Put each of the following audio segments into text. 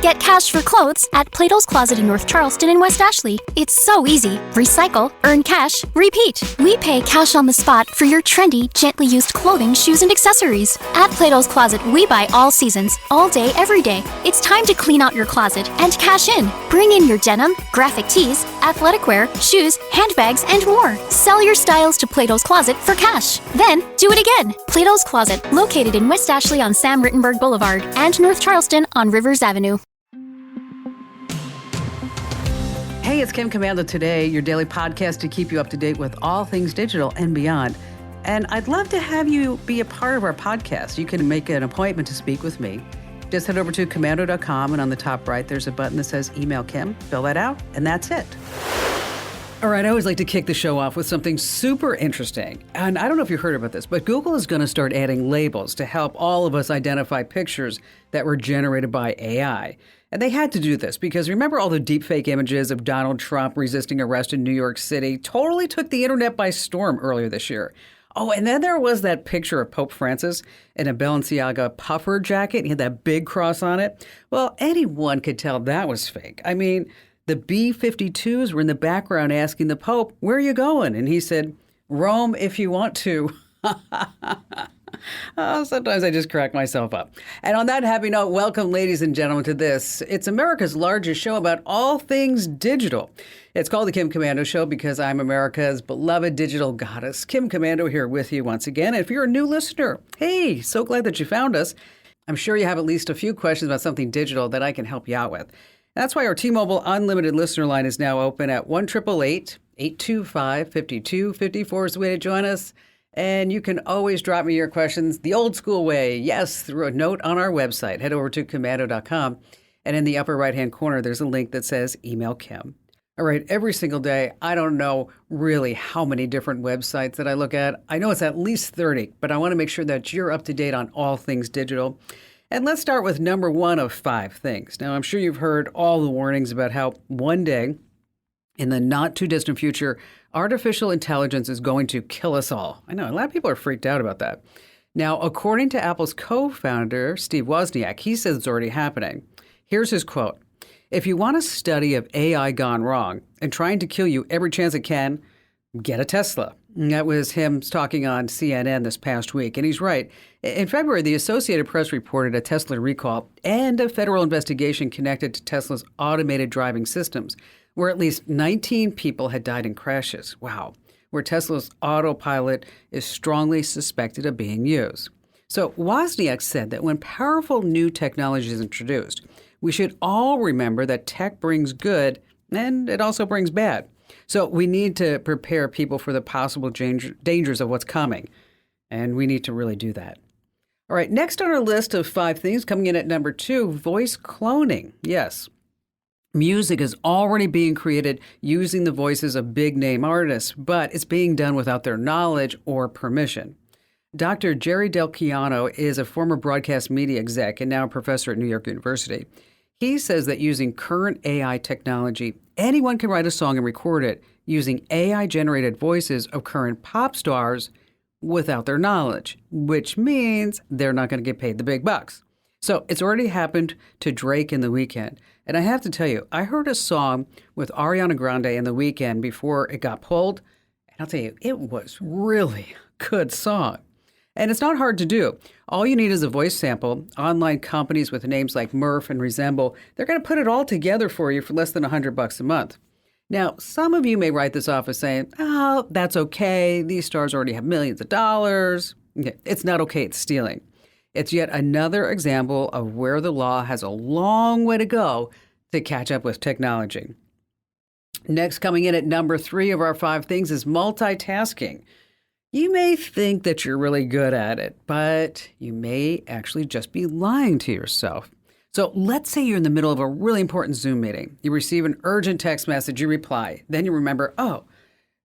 Get cash for clothes at Plato's Closet in North Charleston and West Ashley. It's so easy. Recycle, earn cash, repeat. We pay cash on the spot for your trendy, gently used clothing, shoes, and accessories. At Plato's Closet, we buy all seasons, all day, every day. It's time to clean out your closet and cash in. Bring in your denim, graphic tees, athletic wear, shoes, handbags, and more. Sell your styles to Plato's Closet for cash. Then, do it again. Plato's Closet, located in West Ashley on Sam Rittenberg Boulevard and North Charleston on Rivers Avenue. Hey, it's Kim Komando Today, your daily podcast to keep you up to date with all things digital and beyond. And I'd love to have you be a part of our podcast. You can make an appointment to speak with me. Just head over to komando.com, and on the top right, there's a button that says Email Kim. Fill that out, and that's it. All right, I always like to kick the show off with something super interesting. And I don't know if you heard about this, but Google is going to start adding labels to help all of us identify pictures that were generated by AI. And they had to do this because remember all the deepfake images of Donald Trump resisting arrest in New York City totally took the internet by storm earlier this year. Oh, and then there was that picture of Pope Francis in a Balenciaga puffer jacket. He had that big cross on it. Well, anyone could tell that was fake. I mean, the B-52s were in the background asking the Pope, "Where are you going?" And he said, "Rome if you want to." Oh, sometimes I just crack myself up. And on that happy note, welcome, ladies and gentlemen, to this. It's America's largest show about all things digital. It's called The Kim Komando Show because I'm America's beloved digital goddess. Kim Komando here with you once again. And if you're a new listener, hey, so glad that you found us. I'm sure you have at least a few questions about something digital that I can help you out with. That's why our T-Mobile Unlimited listener line is now open at 1-888-825-5254 is the way to join us. And you can always drop me your questions the old school way. Yes, through a note on our website. Head over to komando.com. And in the upper right-hand corner, there's a link that says Email Kim. All right, every single day, I don't know really how many different websites that I look at. I know it's at least 30, but I want to make sure that you're up to date on all things digital. And let's start with number one of 5 things. Now, I'm sure you've heard all the warnings about how one day, in the not too distant future, artificial intelligence is going to kill us all. I know a lot of people are freaked out about that. Now, according to Apple's co-founder, Steve Wozniak, he says it's already happening. Here's his quote. "If you want a study of AI gone wrong and trying to kill you every chance it can, get a Tesla." And that was him talking on CNN this past week. And he's right. In February, the Associated Press reported a Tesla recall and a federal investigation connected to Tesla's automated driving systems, where at least 19 people had died in crashes. Wow. Where Tesla's autopilot is strongly suspected of being used. So Wozniak said that when powerful new technology is introduced, we should all remember that tech brings good and it also brings bad. So we need to prepare people for the possible dangers of what's coming. And we need to really do that. All right, next on our list of 5 things, coming in at number 2, voice cloning. Yes. Music is already being created using the voices of big-name artists, but it's being done without their knowledge or permission. Dr. Jerry Del Piano is a former broadcast media exec and now a professor at New York University. He says that using current AI technology, anyone can write a song and record it using AI-generated voices of current pop stars without their knowledge, which means they're not going to get paid the big bucks. So it's already happened to Drake in The Weeknd. And I have to tell you, I heard a song with Ariana Grande in The Weeknd before it got pulled. And I'll tell you, it was really a good song. And it's not hard to do. All you need is a voice sample. Online companies with names like Murph and Resemble, they're going to put it all together for you for less than $100 a month. Now, some of you may write this off as saying, "Oh, that's okay. These stars already have millions of dollars." Okay, it's not okay. It's stealing. It's yet another example of where the law has a long way to go to catch up with technology. Next, coming in at number 3 of our 5 things is multitasking. You may think that you're really good at it, but you may actually just be lying to yourself. So let's say you're in the middle of a really important Zoom meeting. You receive an urgent text message, you reply. Then you remember, oh,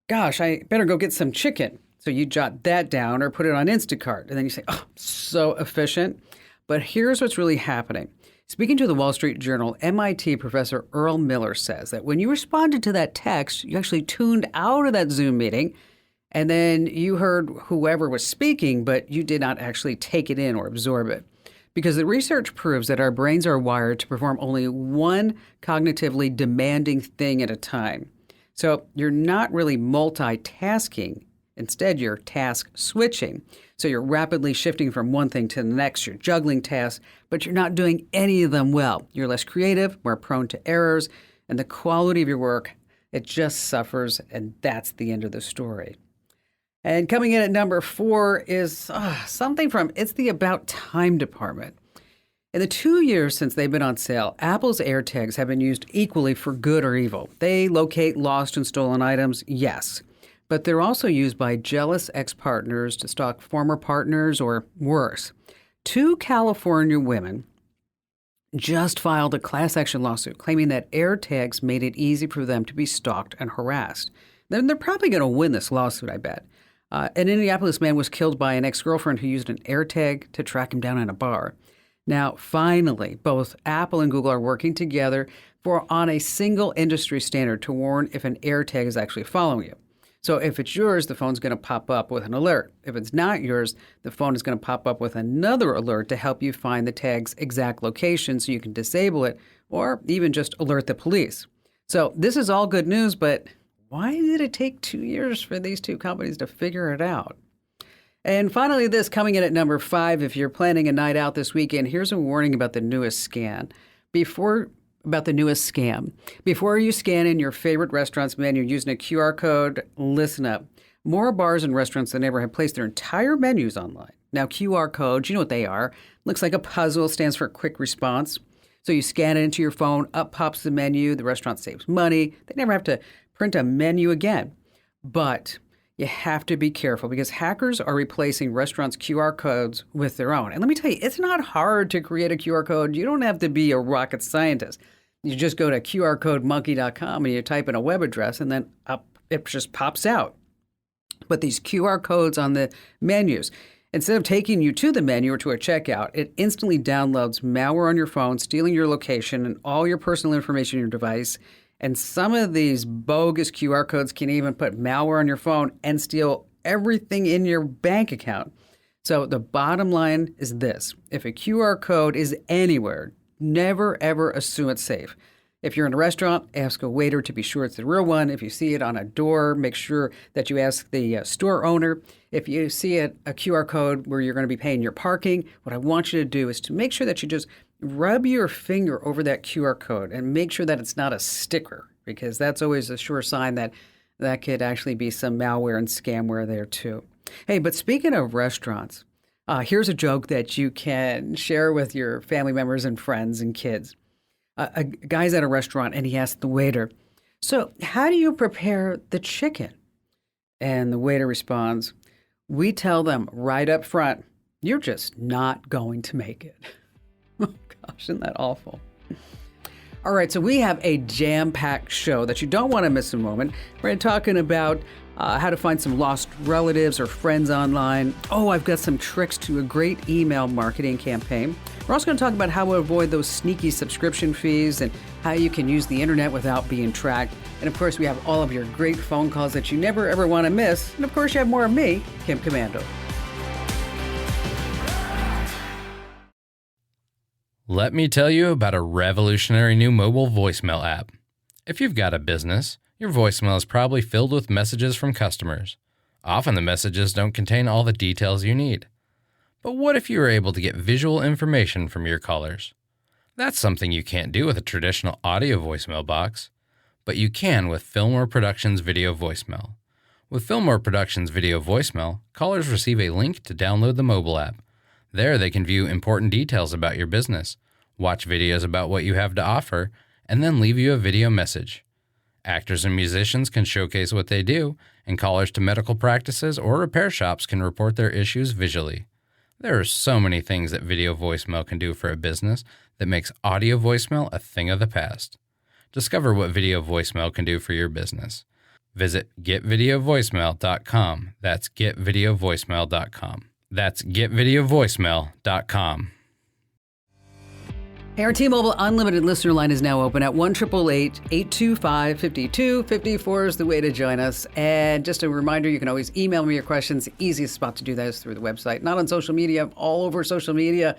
gosh, I better go get some chicken. So you jot that down or put it on Instacart. And then you say, oh, so efficient. But here's what's really happening. Speaking to the Wall Street Journal, MIT professor Earl Miller says that when you responded to that text, you actually tuned out of that Zoom meeting. And then you heard whoever was speaking, but you did not actually take it in or absorb it. because the research proves that our brains are wired to perform only one cognitively demanding thing at a time. So you're not really multitasking. Instead, you're task switching. So you're rapidly shifting from one thing to the next. You're juggling tasks, but you're not doing any of them well. You're less creative, more prone to errors, and the quality of your work, it just suffers, and that's the end of the story. And coming in at number 4 is something from It's the About Time department. In the 2 years since they've been on sale, Apple's AirTags have been used equally for good or evil. They locate lost and stolen items, yes. But they're also used by jealous ex-partners to stalk former partners or worse. 2 California women just filed a class action lawsuit claiming that AirTags made it easy for them to be stalked and harassed. Then they're probably going to win this lawsuit, I bet. An Indianapolis man was killed by an ex-girlfriend who used an AirTag to track him down in a bar. Now, finally, both Apple and Google are working together on a single industry standard to warn if an AirTag is actually following you. So if it's yours, the phone's going to pop up with an alert. If it's not yours, the phone is going to pop up with another alert to help you find the tag's exact location so you can disable it or even just alert the police. So this is all good news, but why did it take 2 years for these 2 companies to figure it out? And finally, this coming in at number 5, if you're planning a night out this weekend, here's a warning about the newest scam. Before you scan in your favorite restaurant's menu using a QR code, listen up. More bars and restaurants than ever have placed their entire menus online. Now, QR codes, you know what they are. Looks like a puzzle, stands for quick response. So you scan it into your phone, up pops the menu, the restaurant saves money. They never have to print a menu again. But you have to be careful because hackers are replacing restaurants' QR codes with their own. And let me tell you, it's not hard to create a QR code. You don't have to be a rocket scientist. You just go to qrcodemonkey.com and you type in a web address and then it just pops out. But these QR codes on the menus, instead of taking you to the menu or to a checkout, it instantly downloads malware on your phone, stealing your location and all your personal information on your device. And some of these bogus QR codes can even put malware on your phone and steal everything in your bank account. So the bottom line is this. If a QR code is anywhere, never, ever assume it's safe. If you're in a restaurant, ask a waiter to be sure it's the real one. If you see it on a door, make sure that you ask the store owner. If you see a QR code where you're going to be paying your parking, what I want you to do is to make sure that you just rub your finger over that QR code and make sure that it's not a sticker, because that's always a sure sign that that could actually be some malware and scamware there too. Hey, but speaking of restaurants, here's a joke that you can share with your family members and friends and kids. A guy's at a restaurant and he asks the waiter, "So how do you prepare the chicken?" And the waiter responds, "We tell them right up front, you're just not going to make it." Oh gosh, isn't that awful? All right, so we have a jam-packed show that you don't want to miss a moment. We're talking about how to find some lost relatives or friends online. Oh, I've got some tricks to a great email marketing campaign. We're also going to talk about how to avoid those sneaky subscription fees and how you can use the internet without being tracked. And of course, we have all of your great phone calls that you never ever want to miss. And of course, you have more of me, Kim Commando. Let me tell you about a revolutionary new mobile voicemail app. If you've got a business, your voicemail is probably filled with messages from customers. Often the messages don't contain all the details you need. But what if you were able to get visual information from your callers? That's something you can't do with a traditional audio voicemail box, but you can with Fillmore Productions Video Voicemail. With Fillmore Productions Video Voicemail, callers receive a link to download the mobile app. There they can view important details about your business, watch videos about what you have to offer, and then leave you a video message. Actors and musicians can showcase what they do, and callers to medical practices or repair shops can report their issues visually. There are so many things that video voicemail can do for a business that makes audio voicemail a thing of the past. Discover what video voicemail can do for your business. Visit getvideovoicemail.com. That's getvideovoicemail.com. That's getvideovoicemail.com. Hey, our T-Mobile Unlimited listener line is now open at 1-888-825-5254 is the way to join us. And just a reminder, you can always email me your questions. The easiest spot to do that is through the website, not on social media, all over social media.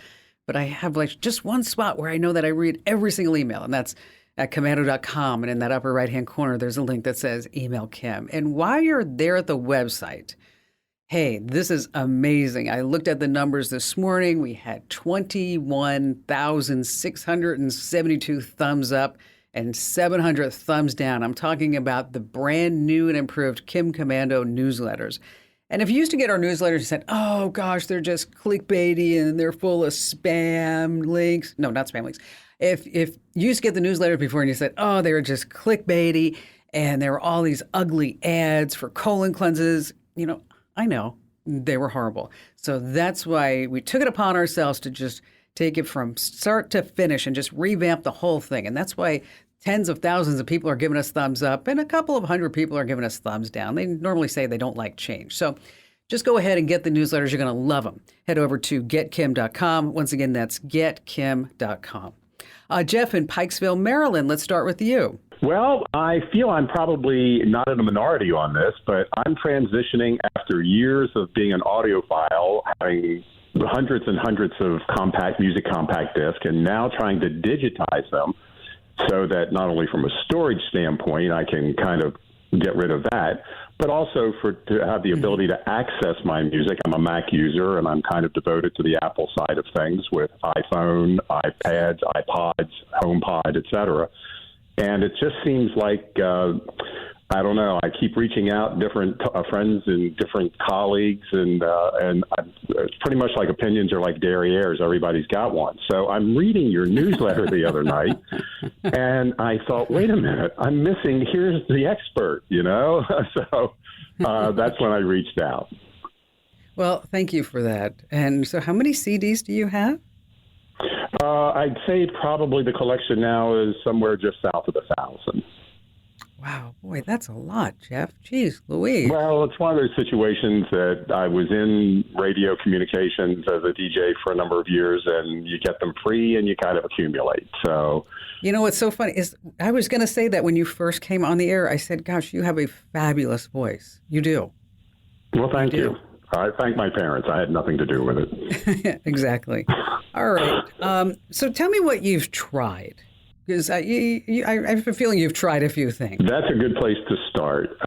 but I have like just one spot where I know that I read every single email, and that's at commando.com. And in that upper right-hand corner, there's a link that says Email Kim. And while you're there at the website, hey, this is amazing. I looked at the numbers this morning. We had 21,672 thumbs up and 700 thumbs down. I'm talking about the brand new and improved Kim Commando newsletters. And if you used to get our newsletters and said, oh gosh, they're just clickbaity and they're full of spam links. No, not spam links. If you used to get the newsletter before and you said, oh, they were just clickbaity and there were all these ugly ads for colon cleanses, I know they were horrible. So that's why we took it upon ourselves to just take it from start to finish and just revamp the whole thing. And that's why tens of thousands of people are giving us thumbs up and a couple of hundred people are giving us thumbs down. They normally say they don't like change. So just go ahead and get the newsletters. You're going to love them. Head over to getkim.com. Once again, that's getkim.com. Jeff in Pikesville, Maryland, let's start with you. Well, I feel I'm probably not in a minority on this, but I'm transitioning after years of being an audiophile, having hundreds and hundreds of music compact discs, and now trying to digitize them so that not only from a storage standpoint, I can kind of get rid of that, but also to have the ability to access my music. I'm a Mac user, and I'm kind of devoted to the Apple side of things with iPhone, iPads, iPods, HomePod, etc. And it just seems like, I don't know, I keep reaching out different friends and different colleagues, and it's pretty much like opinions are like derrieres. Everybody's got one. So I'm reading your newsletter the other night, and I thought, wait a minute, I'm missing, here's the expert, So that's when I reached out. Well, thank you for that. And so how many CDs do you have? I'd say probably the collection now is somewhere just south of 1,000. Wow, boy, that's a lot, Jeff. Jeez, Louise. Well, it's one of those situations that I was in radio communications as a DJ for a number of years, and you get them free and you kind of accumulate. So, what's so funny is I was going to say that when you first came on the air, I said, gosh, you have a fabulous voice. You do. Well, thank you. I thank my parents. I had nothing to do with it. Exactly. All right. So tell me what you've tried, because I have a feeling you've tried a few things. That's a good place to start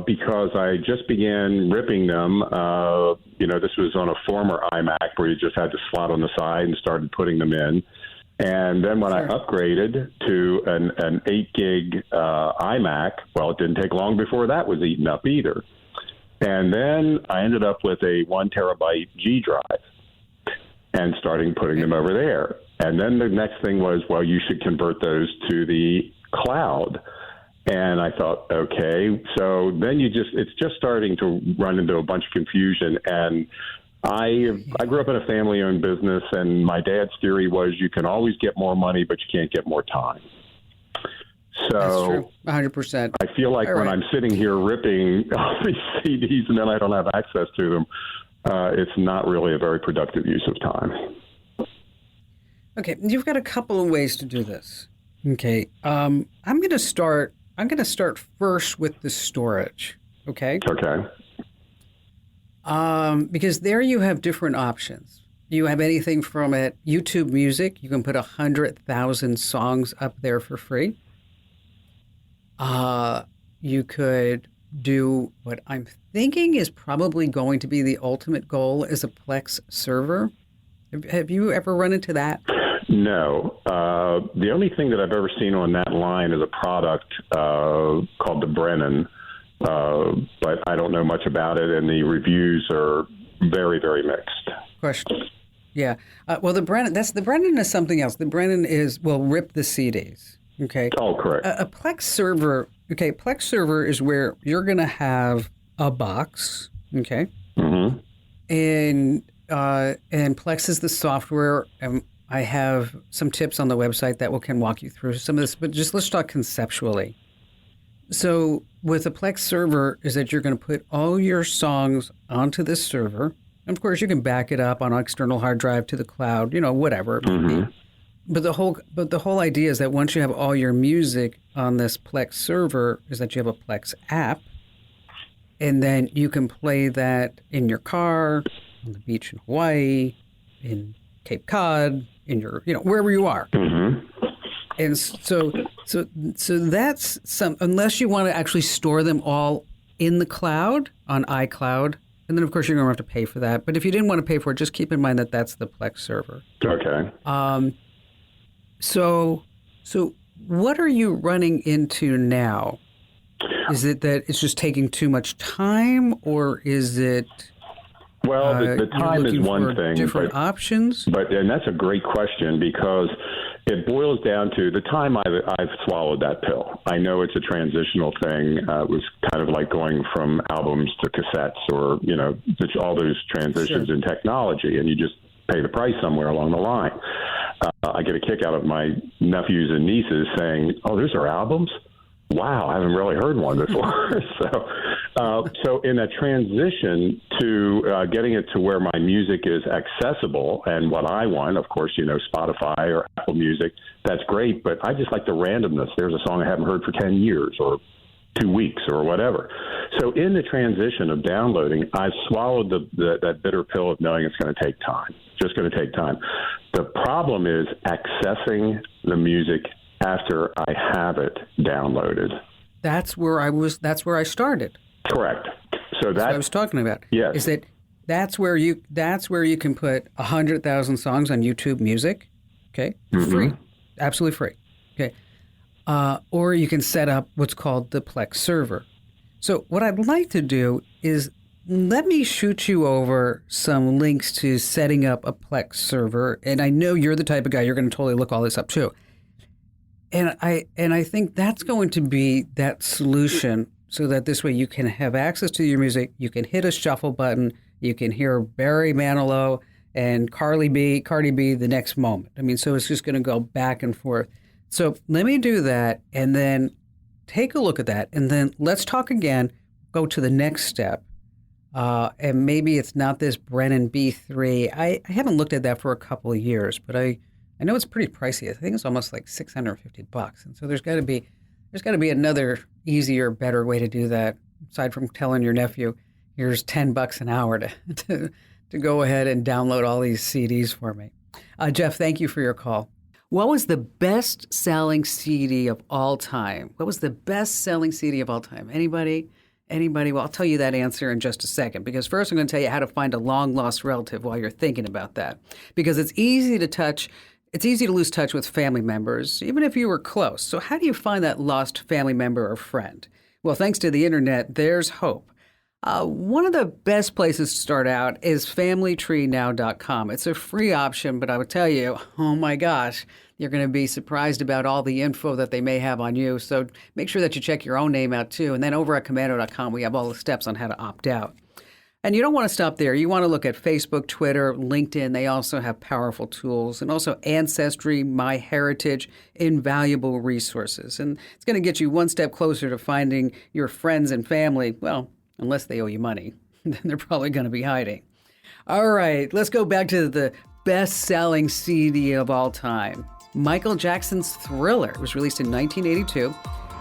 because I just began ripping them. This was on a former iMac where you just had the slot on the side and started putting them in. And then when I upgraded to an 8 gig iMac, well, it didn't take long before that was eaten up either. And then I ended up with a 1 terabyte G drive and starting putting them over there. And then the next thing was, well, you should convert those to the cloud. And I thought, okay. So then it's just starting to run into a bunch of confusion. And I grew up in a family-owned business, and my dad's theory was you can always get more money, but you can't get more time. So that's true, 100%. I feel like when I'm sitting here ripping all these CDs and then I don't have access to them, it's not really a very productive use of time. Okay, you've got a couple of ways to do this. Okay, I'm going to start first with the storage. Okay. Okay. Because there you have different options. You have anything from YouTube Music. You can put 100,000 songs up there for free. You could do what I'm thinking is probably going to be the ultimate goal is a Plex server. Have you ever run into that? No. The only thing that I've ever seen on that line is a product called the Brennan, but I don't know much about it, and the reviews are very, very mixed. Question. Yeah. Well, the Brennan is something else. The Brennan is, rip the CDs. Okay. Oh, correct. A Plex server. Okay. Plex server is where you're going to have a box. Okay. Mm-hmm. And Plex is the software. I have some tips on the website that can walk you through some of this, but just let's talk conceptually. So with a Plex server is that you're going to put all your songs onto this server. And of course, you can back it up on an external hard drive to the cloud, whatever it may be. But the whole idea is that once you have all your music on this Plex server is that you have a Plex app, and then you can play that in your car, on the beach in Hawaii, in Cape Cod, in your, wherever you are. Mm-hmm. And so that's unless you want to actually store them all in the cloud on iCloud, and then of course you're going to have to pay for that. But if you didn't want to pay for it, just keep in mind that that's the Plex server. Okay. So what are you running into now? Is it that it's just taking too much time, or is it? Well, the time is one thing. Different options. And that's a great question, because it boils down to the time I've swallowed that pill. I know it's a transitional thing. It was kind of like going from albums to cassettes, or all those transitions in technology, and you just pay the price somewhere along the line. I get a kick out of my nephews and nieces saying, "Oh, those are albums? Wow, I haven't really heard one before." So in that transition to getting it to where my music is accessible and what I want, of course, Spotify or Apple Music, that's great. But I just like the randomness. There's a song I haven't heard for 10 years or 2 weeks or whatever. So in the transition of downloading, I've swallowed that bitter pill of knowing it's going to take time. Just going to take time. The problem is accessing the music after I have it downloaded. That's where I started. Correct. So that's what I was talking about. Yes. Is that that's where you can put 100,000 songs on YouTube Music, okay? Mm-hmm. Free. Absolutely free. Okay. Or you can set up what's called the Plex server. So what I'd like to do is let me shoot you over some links to setting up a Plex server. And I know you're the type of guy, you're going to totally look all this up too. And I think that's going to be that solution, so that this way you can have access to your music. You can hit a shuffle button. You can hear Barry Manilow and Cardi B the next moment. I mean, so it's just going to go back and forth. So let me do that, and then take a look at that, and then let's talk again. Go to the next step, and maybe it's not this Brennan B3. I haven't looked at that for a couple of years, but I know it's pretty pricey. I think it's almost like $650, and so there's got to be another easier, better way to do that. Aside from telling your nephew, "Here's $10 an hour to go ahead and download all these CDs for me." Jeff, thank you for your call. What was the best-selling CD of all time? What was the best-selling CD of all time? Anybody? Well, I'll tell you that answer in just a second, because first I'm going to tell you how to find a long-lost relative while you're thinking about that. Because it's easy to lose touch with family members, even if you were close. So how do you find that lost family member or friend? Well, thanks to the internet, there's hope. One of the best places to start out is familytreenow.com. It's a free option, but I would tell you, oh my gosh, you're going to be surprised about all the info that they may have on you. So make sure that you check your own name out too. And then over at commando.com, we have all the steps on how to opt out. And you don't want to stop there. You want to look at Facebook, Twitter, LinkedIn. They also have powerful tools, and also Ancestry, MyHeritage, invaluable resources. And it's going to get you one step closer to finding your friends and family. Well, unless they owe you money, then they're probably going to be hiding. All right, let's go back to the best-selling CD of all time. Michael Jackson's Thriller. It was released in 1982.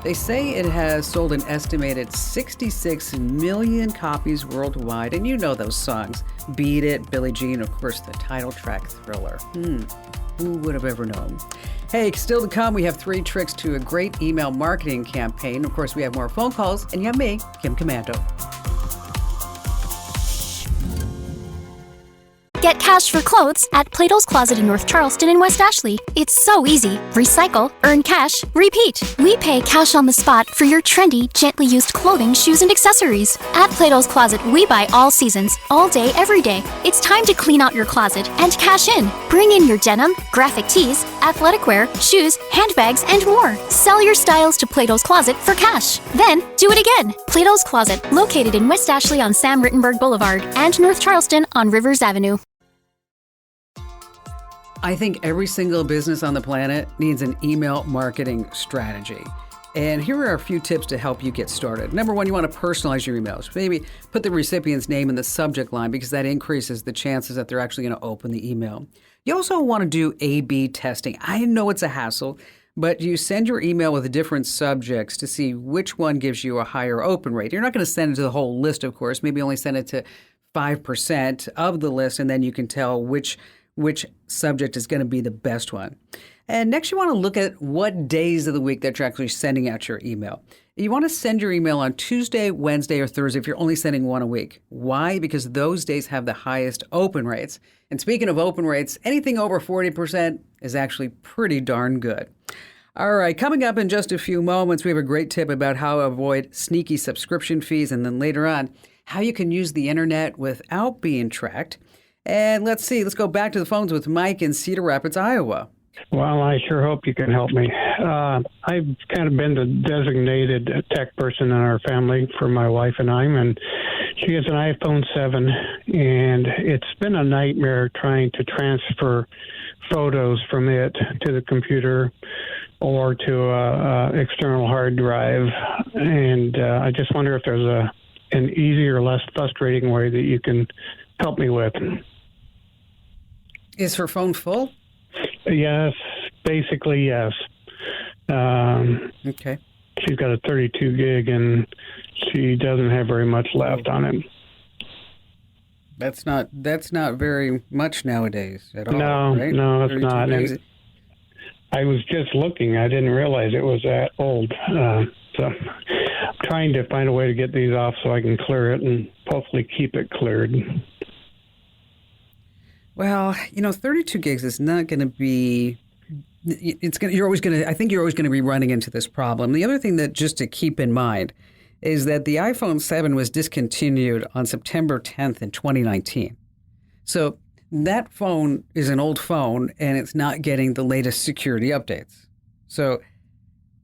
They say it has sold an estimated 66 million copies worldwide. And you know those songs. Beat It, Billie Jean, of course, the title track, Thriller. Who would have ever known? Hey, still to come, we have 3 tricks to a great email marketing campaign. Of course, we have more phone calls, and you have me, Kim Commando. Get cash for clothes at Plato's Closet in North Charleston and West Ashley. It's so easy. Recycle, earn cash, repeat. We pay cash on the spot for your trendy, gently used clothing, shoes, and accessories. At Plato's Closet, we buy all seasons, all day, every day. It's time to clean out your closet and cash in. Bring in your denim, graphic tees, athletic wear, shoes, handbags, and more. Sell your styles to Plato's Closet for cash. Then, do it again. Plato's Closet, located in West Ashley on Sam Rittenberg Boulevard and North Charleston on Rivers Avenue. I think every single business on the planet needs an email marketing strategy. And here are a few tips to help you get started. Number one, you want to personalize your emails. Maybe put the recipient's name in the subject line, because that increases the chances that they're actually going to open the email. You also want to do A/B testing. I know it's a hassle, but you send your email with different subjects to see which one gives you a higher open rate. You're not going to send it to the whole list, of course. Maybe only send it to 5% of the list, and then you can tell which which subject is going to be the best one. And next, you want to look at what days of the week that you're actually sending out your email. You want to send your email on Tuesday, Wednesday, or Thursday if you're only sending one a week. Why? Because those days have the highest open rates. And speaking of open rates, anything over 40% is actually pretty darn good. All right, coming up in just a few moments, we have a great tip about how to avoid sneaky subscription fees. And then later on, how you can use the internet without being tracked. And let's go back to the phones with Mike in Cedar Rapids, Iowa. Well, I sure hope you can help me. I've kind of been the designated tech person in our family for my wife and I, and she has an iPhone 7, and it's been a nightmare trying to transfer photos from it to the computer or to an external hard drive. And I just wonder if there's an easier, less frustrating way that you can help me with. Is her phone full? Yes, basically, yes. Okay. She's got a 32 gig, and she doesn't have very much left on it. That's not very much nowadays at all. No, right? no, it's not. And I was just looking. I didn't realize it was that old. So I'm trying to find a way to get these off so I can clear it and hopefully keep it cleared. Well, 32 gigs is not going to be. I think you're always going to be running into this problem. The other thing that just to keep in mind is that the iPhone 7 was discontinued on September 10th in 2019. So that phone is an old phone and it's not getting the latest security updates. So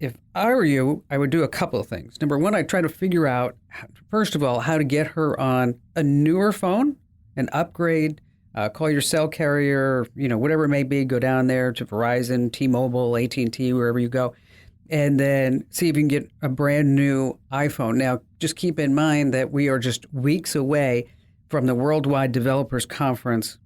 if I were you, I would do a couple of things. Number one, I'd try to figure out, first of all, how to get her on a newer phone, an upgrade. Call your cell carrier, whatever it may be, go down there to Verizon, T-Mobile, AT&T, wherever you go, and then see if you can get a brand new iPhone. Now, just keep in mind that we are just weeks away from the Worldwide Developers Conference,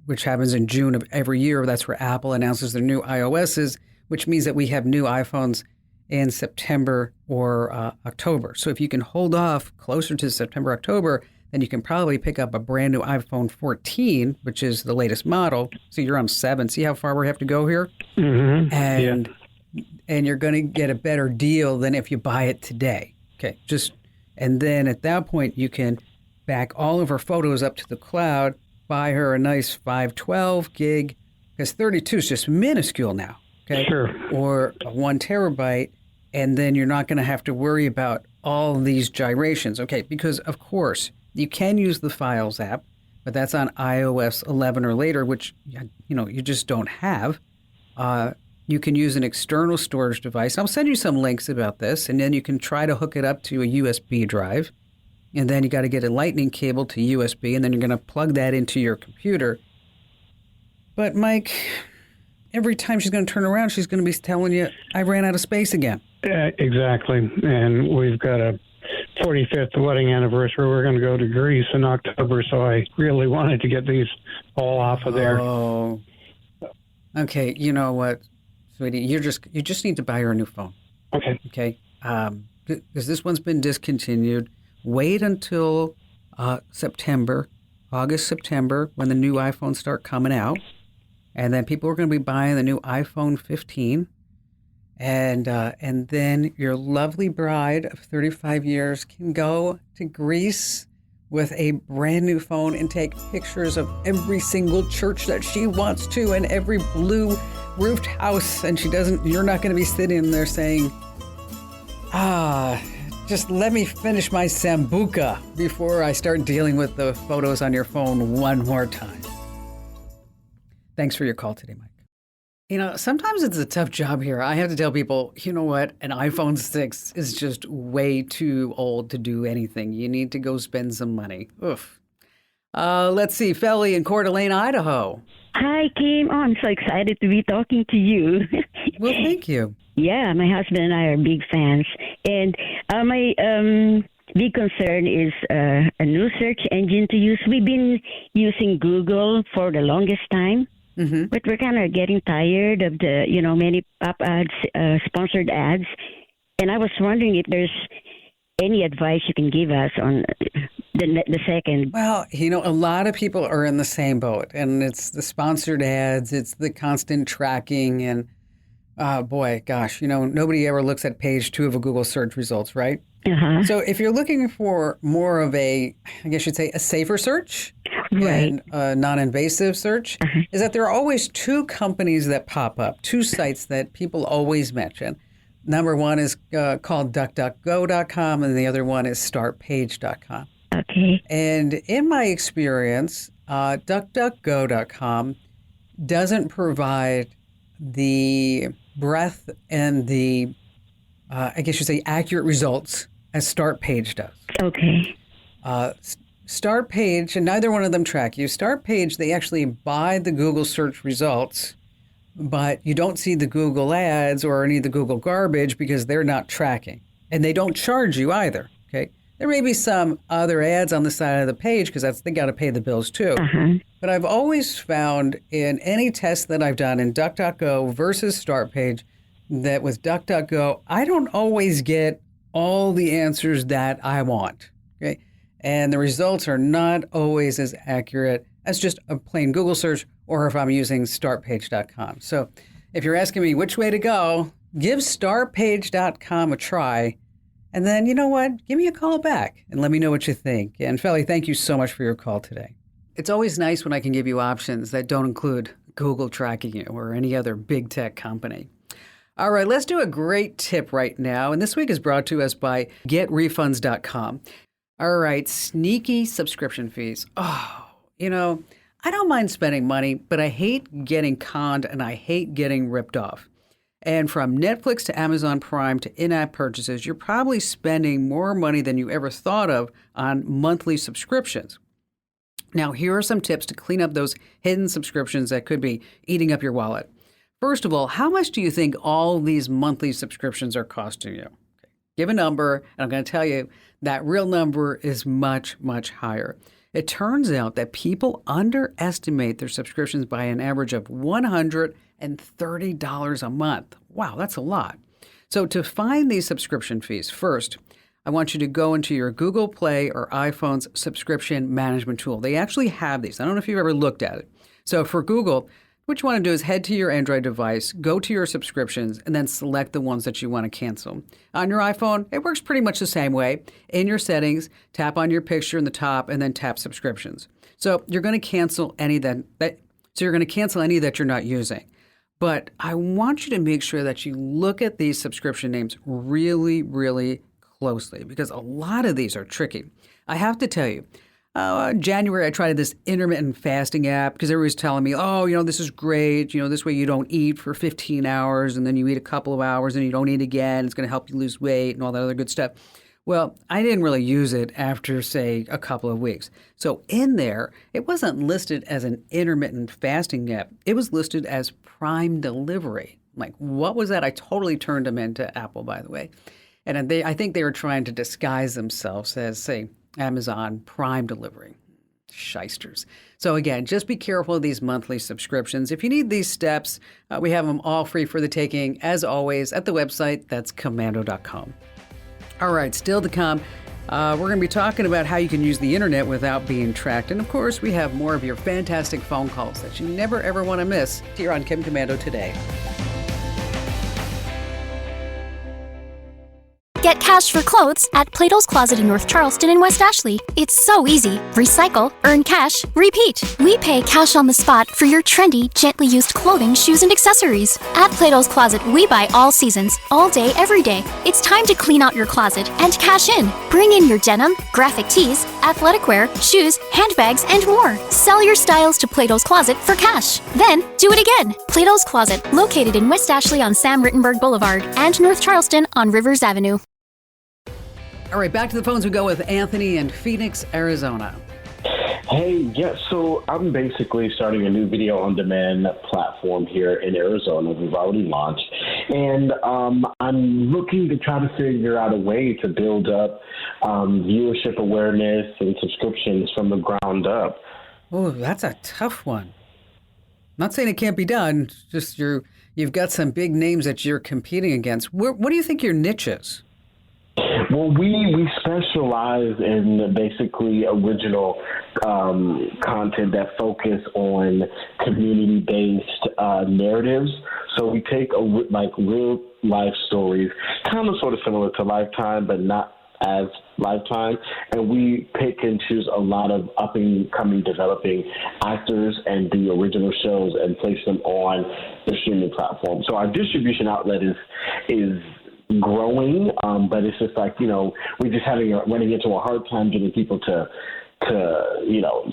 which happens in June of every year. That's where Apple announces their new iOSs, which means that we have new iPhones in September or October. So if you can hold off closer to September, October, then you can probably pick up a brand new iPhone 14, which is the latest model. So you're on 7. See how far we have to go here? Mm-hmm. And you're going to get a better deal than if you buy it today. Okay. And then at that point, you can back all of her photos up to the cloud, buy her a nice 512 gig, because 32 is just minuscule now. Okay. Sure. Or a 1 terabyte. And then you're not going to have to worry about all these gyrations. Okay. Because, of course, you can use the Files app, but that's on iOS 11 or later, which you just don't have. You can use an external storage device. I'll send you some links about this, and then you can try to hook it up to a USB drive. And then you got to get a lightning cable to USB, and then you're going to plug that into your computer. But, Mike, every time she's going to turn around, she's going to be telling you, I ran out of space again. Exactly. And we've got a 45th wedding anniversary. We're going to go to Greece in October, so I really wanted to get these all off of there. Oh, okay. You know what, sweetie? You just need to buy her a new phone. Okay. Okay. Because this one's been discontinued. Wait until August, September, when the new iPhones start coming out, and then people are going to be buying the new iPhone 15. And then your lovely bride of 35 years can go to Greece with a brand new phone and take pictures of every single church that she wants to and every blue roofed house. And you're not going to be sitting there saying, just let me finish my Sambuca before I start dealing with the photos on your phone one more time. Thanks for your call today, Mike. Sometimes it's a tough job here. I have to tell people, you know what? An iPhone 6 is just way too old to do anything. You need to go spend some money. Oof. Let's see. Felly in Coeur d'Alene, Idaho. Hi, Kim. Oh, I'm so excited to be talking to you. Well, thank you. Yeah, my husband and I are big fans. And my big concern is a new search engine to use. We've been using Google for the longest time. Mm-hmm. But we're kind of getting tired of the, many pop ads, sponsored ads. And I was wondering if there's any advice you can give us on the second. Well, a lot of people are in the same boat, and it's the sponsored ads, it's the constant tracking, and boy, gosh, nobody ever looks at page 2 of a Google search results, right? Uh-huh. So if you're looking for more of I guess you'd say, a safer search Right. and a non-invasive search, is that there are always 2 companies that pop up, 2 sites that people always mention. Number one is called DuckDuckGo.com, and the other one is StartPage.com. Okay. And in my experience, DuckDuckGo.com doesn't provide the breadth and the, I guess you'd say, accurate results as StartPage does. Okay. StartPage, and neither one of them track you. StartPage, they actually buy the Google search results, but you don't see the Google ads or any of the Google garbage because they're not tracking. And they don't charge you either, okay? There may be some other ads on the side of the page because they got to pay the bills too. Uh-huh. But I've always found in any test that I've done in DuckDuckGo versus StartPage that with DuckDuckGo, I don't always get all the answers that I want, okay? And the results are not always as accurate as just a plain Google search or if I'm using startpage.com. So if you're asking me which way to go, give startpage.com a try. And then, you know what? Give me a call back and let me know what you think. And Feli, thank you so much for your call today. It's always nice when I can give you options that don't include Google tracking you or any other big tech company. All right, let's do a great tip right now. And this week is brought to us by getrefunds.com. All right, sneaky subscription fees. Oh, I don't mind spending money, but I hate getting conned and I hate getting ripped off. And from Netflix to Amazon Prime to in-app purchases, you're probably spending more money than you ever thought of on monthly subscriptions. Now, here are some tips to clean up those hidden subscriptions that could be eating up your wallet. First of all, how much do you think all these monthly subscriptions are costing you? Okay. Give a number, and I'm going to tell you that real number is much, much higher. It turns out that people underestimate their subscriptions by an average of $130 a month. Wow, that's a lot. So to find these subscription fees, first, I want you to go into your Google Play or iPhone's subscription management tool. They actually have these. I don't know if you've ever looked at it. So for Google, what you want to do is head to your Android device, go to your subscriptions, and then select the ones that you want to cancel. On your iPhone, it works pretty much the same way. In your settings, tap on your picture in the top, and then tap subscriptions. So you're going to cancel any that you're not using. But I want you to make sure that you look at these subscription names really, really closely because a lot of these are tricky. I have to tell you, January, I tried this intermittent fasting app because everybody's telling me, this is great. This way you don't eat for 15 hours and then you eat a couple of hours and you don't eat again. It's going to help you lose weight and all that other good stuff. Well, I didn't really use it after, say, a couple of weeks. So in there, it wasn't listed as an intermittent fasting app. It was listed as Prime Delivery. Like, what was that? I totally turned them into Apple, by the way. And I think they were trying to disguise themselves as, say, Amazon Prime Delivery. Shysters. So again, just be careful of these monthly subscriptions. If you need these steps, we have them all free for the taking, as always, at the website. That's commando.com. All right, still to come, we're going to be talking about how you can use the internet without being tracked. And of course, we have more of your fantastic phone calls that you never, ever want to miss here on Kim Commando today. Get cash for clothes at Plato's Closet in North Charleston and West Ashley. It's so easy. Recycle, earn cash, repeat. We pay cash on the spot for your trendy, gently used clothing, shoes, and accessories. At Plato's Closet, we buy all seasons, all day, every day. It's time to clean out your closet and cash in. Bring in your denim, graphic tees, athletic wear, shoes, handbags, and more. Sell your styles to Plato's Closet for cash. Then, do it again. Plato's Closet, located in West Ashley on Sam Rittenberg Boulevard and North Charleston on Rivers Avenue. All right, back to the phones we go with Anthony in Phoenix, Arizona. Hey, yeah, so I'm basically starting a new video on demand platform here in Arizona. We've already launched. And I'm looking to try to figure out a way to build up viewership awareness and subscriptions from the ground up. Oh, that's a tough one. Not saying it can't be done, just you've got some big names that you're competing against. What do you think your niche is? Well, we specialize in basically original content that focus on community-based narratives. So we take like real life stories, kind of sort of similar to Lifetime, but not as Lifetime, and we pick and choose a lot of up-and-coming developing actors and the original shows and place them on the streaming platform. So our distribution outlet is growing, but it's just like, we're just running into a hard time getting people to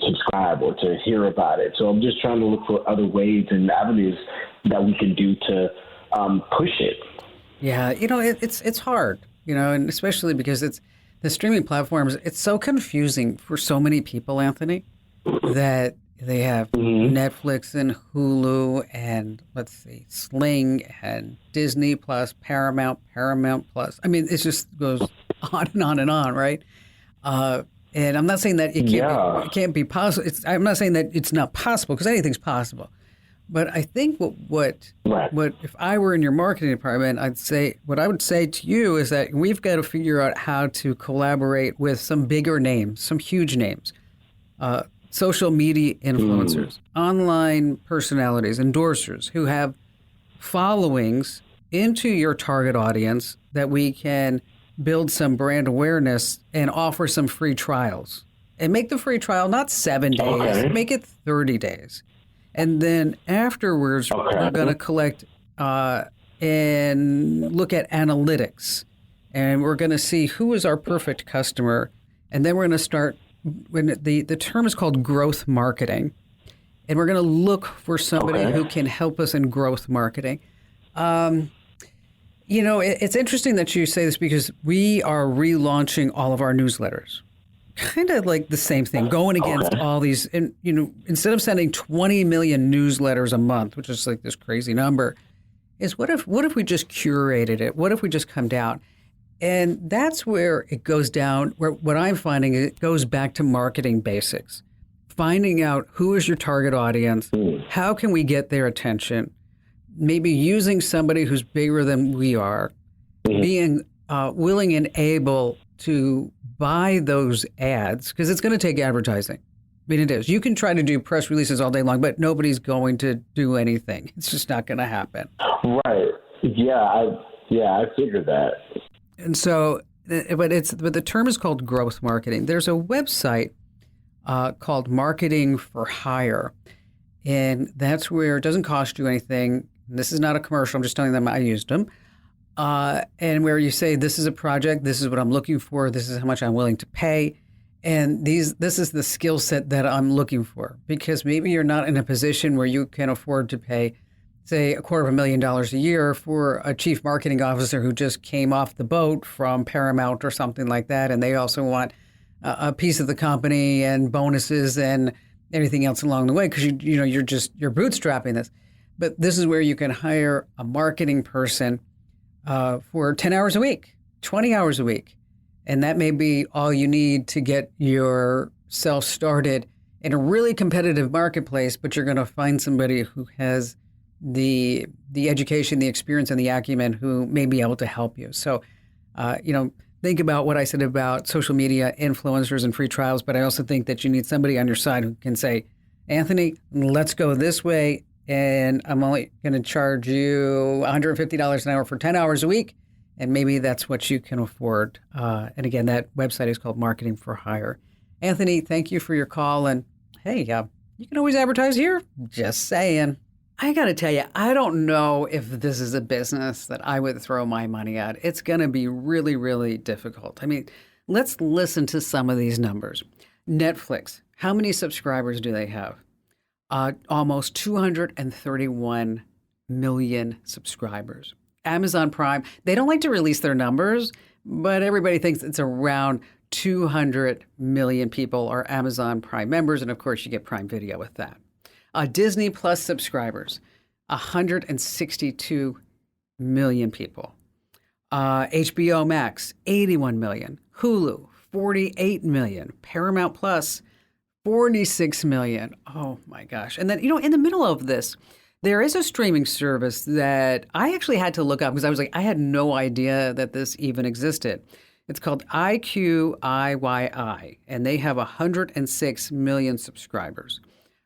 subscribe or to hear about it. So I'm just trying to look for other ways and avenues that we can do to push it. Yeah, it's hard, and especially because it's the streaming platforms. It's so confusing for so many people, Anthony, that they have Netflix and Hulu and let's see, Sling and Disney Plus, Paramount Plus. I mean, it just goes on and on and on, right? And I'm not saying that it can't be possible. I'm not saying that it's not possible, because anything's possible. But I think what if I were in your marketing department, what I would say to you is that we've got to figure out how to collaborate with some bigger names, some huge names, social media influencers, online personalities, endorsers who have followings into your target audience, that we can build some brand awareness and offer some free trials. And make the free trial not 7 days, make it 30 days. And then afterwards, we're going to collect and look at analytics. And we're going to see who is our perfect customer. And then we're going to start, when the term is called growth marketing. And we're going to look for somebody who can help us in growth marketing. It's interesting that you say this, because we are relaunching all of our newsletters. Kind of like the same thing, going against all these, and instead of sending 20 million newsletters a month, which is like this crazy number, is what if we just curated it? What if we just come down? And that's where it goes down, where what I'm finding, it goes back to marketing basics. Finding out who is your target audience, how can we get their attention, maybe using somebody who's bigger than we are, being willing and able to buy those ads, because it's going to take advertising. I mean, it is. You can try to do press releases all day long, but nobody's going to do anything. It's just not going to happen. Right. Yeah, I figured that. And so, but the term is called growth marketing. There's a website called Marketing for Hire, and that's where it doesn't cost you anything. This is not a commercial. I'm just telling them I used them. And where you say, this is a project, this is what I'm looking for, this is how much I'm willing to pay, and this is the skill set that I'm looking for. Because maybe you're not in a position where you can afford to pay, say, $250,000 a year for a chief marketing officer who just came off the boat from Paramount or something like that, and they also want a piece of the company and bonuses and everything else along the way, because you're bootstrapping this. But this is where you can hire a marketing person for 10 hours a week, 20 hours a week. And that may be all you need to get yourself started in a really competitive marketplace, but you're going to find somebody who has the education, the experience, and the acumen who may be able to help you. So, think about what I said about social media influencers and free trials, but I also think that you need somebody on your side who can say, Anthony, let's go this way, and I'm only going to charge you $150 an hour for 10 hours a week, and maybe that's what you can afford. And again, that website is called Marketing for Hire. Anthony, thank you for your call, and hey, you can always advertise here. Just saying. I got to tell you, I don't know if this is a business that I would throw my money at. It's going to be really, really difficult. I mean, let's listen to some of these numbers. Netflix, how many subscribers do they have? Almost 231 million subscribers. Amazon Prime, they don't like to release their numbers, but everybody thinks it's around 200 million people are Amazon Prime members. And of course, you get Prime Video with that. Disney Plus subscribers, 162 million people. HBO Max, 81 million. Hulu, 48 million. Paramount Plus, 46 million. Oh my gosh. And then, in the middle of this, there is a streaming service that I actually had to look up because I was like, I had no idea that this even existed. It's called IQIYI, and they have 106 million subscribers.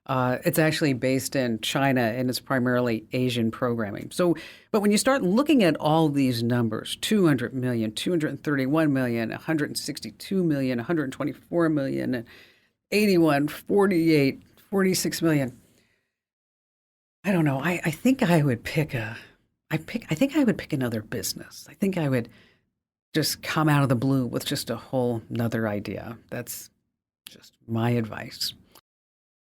It's actually based in China, and it's primarily Asian programming. But when you start looking at all these numbers, 200 million, 231 million, 162 million, 124 million, 81, 48, 46 million. I don't know. I think I would pick I think I would pick another business. I think I would just come out of the blue with just a whole nother idea. That's just my advice.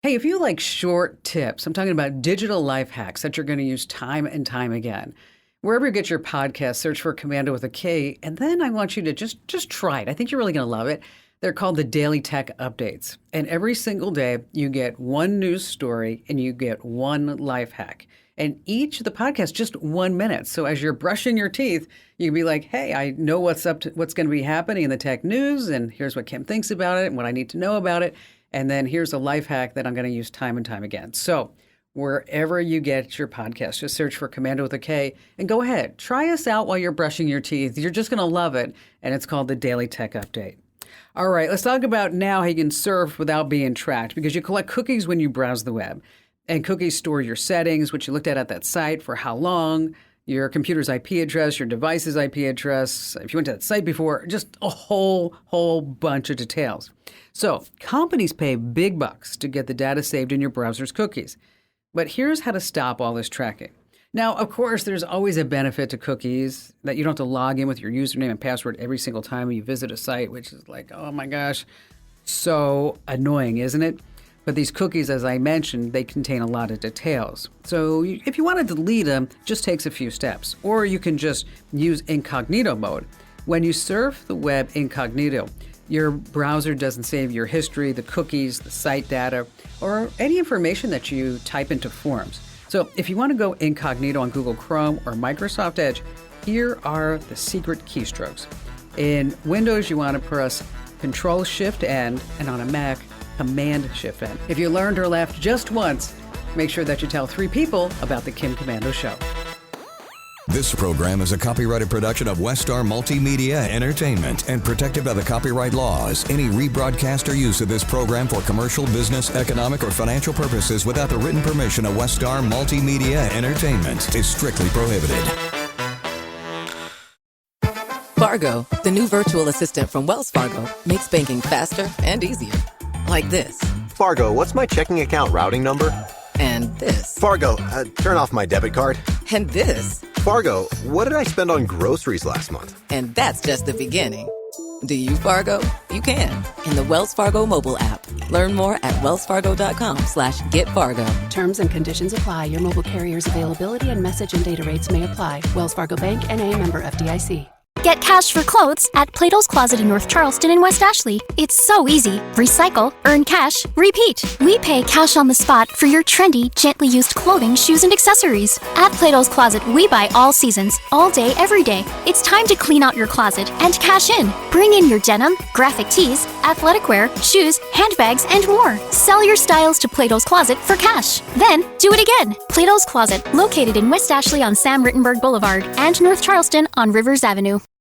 Hey, if you like short tips, I'm talking about digital life hacks that you're going to use time and time again. Wherever you get your podcast, search for Commando with a K, and then I want you to just try it. I think you're really going to love it. They're called the Daily Tech Updates. And every single day, you get one news story and you get one life hack. And each of the podcasts, just 1 minute. So as you're brushing your teeth, you can be like, hey, I know what's going to be happening in the tech news, and here's what Kim thinks about it and what I need to know about it. And then here's a life hack that I'm going to use time and time again. So wherever you get your podcast, just search for Commando with a K and go ahead. Try us out while you're brushing your teeth. You're just going to love it. And it's called the Daily Tech Update. All right, let's talk about now how you can surf without being tracked, because you collect cookies when you browse the web. And cookies store your settings, what you looked at that site, for how long, your computer's IP address, your device's IP address, if you went to that site before, just a whole bunch of details. So companies pay big bucks to get the data saved in your browser's cookies. But here's how to stop all this tracking. Now, of course, there's always a benefit to cookies, that you don't have to log in with your username and password every single time you visit a site, which is like, oh my gosh, so annoying, isn't it? But these cookies, as I mentioned, they contain a lot of details. So if you want to delete them, just takes a few steps. Or you can just use incognito mode. When you surf the web incognito, your browser doesn't save your history, the cookies, the site data, or any information that you type into forms. So if you want to go incognito on Google Chrome or Microsoft Edge, here are the secret keystrokes. In Windows, you want to press Control-Shift-N, and on a Mac, Command-Shift-N. If you learned or laughed just once, make sure that you tell 3 people about the Kim Commando Show. This program is a copyrighted production of Westar Multimedia Entertainment and protected by the copyright laws. Any rebroadcast or use of this program for commercial, business, economic, or financial purposes without the written permission of Westar Multimedia Entertainment is strictly prohibited. Fargo, the new virtual assistant from Wells Fargo, makes banking faster and easier. Like this. Fargo, what's my checking account routing number? And this. Fargo, turn off my debit card. And this. Fargo, what did I spend on groceries last month? And that's just the beginning. Do you, Fargo? You can. In the Wells Fargo mobile app. Learn more at wellsfargo.com/getfargo. Terms and conditions apply. Your mobile carrier's availability and message and data rates may apply. Wells Fargo Bank, N.A., member FDIC. Get cash for clothes at Plato's Closet in North Charleston and West Ashley. It's so easy. Recycle, earn cash, repeat. We pay cash on the spot for your trendy, gently used clothing, shoes, and accessories. At Plato's Closet, we buy all seasons, all day, every day. It's time to clean out your closet and cash in. Bring in your denim, graphic tees, athletic wear, shoes, handbags, and more. Sell your styles to Plato's Closet for cash. Then, do it again. Plato's Closet, located in West Ashley on Sam Rittenberg Boulevard and North Charleston on Rivers Avenue.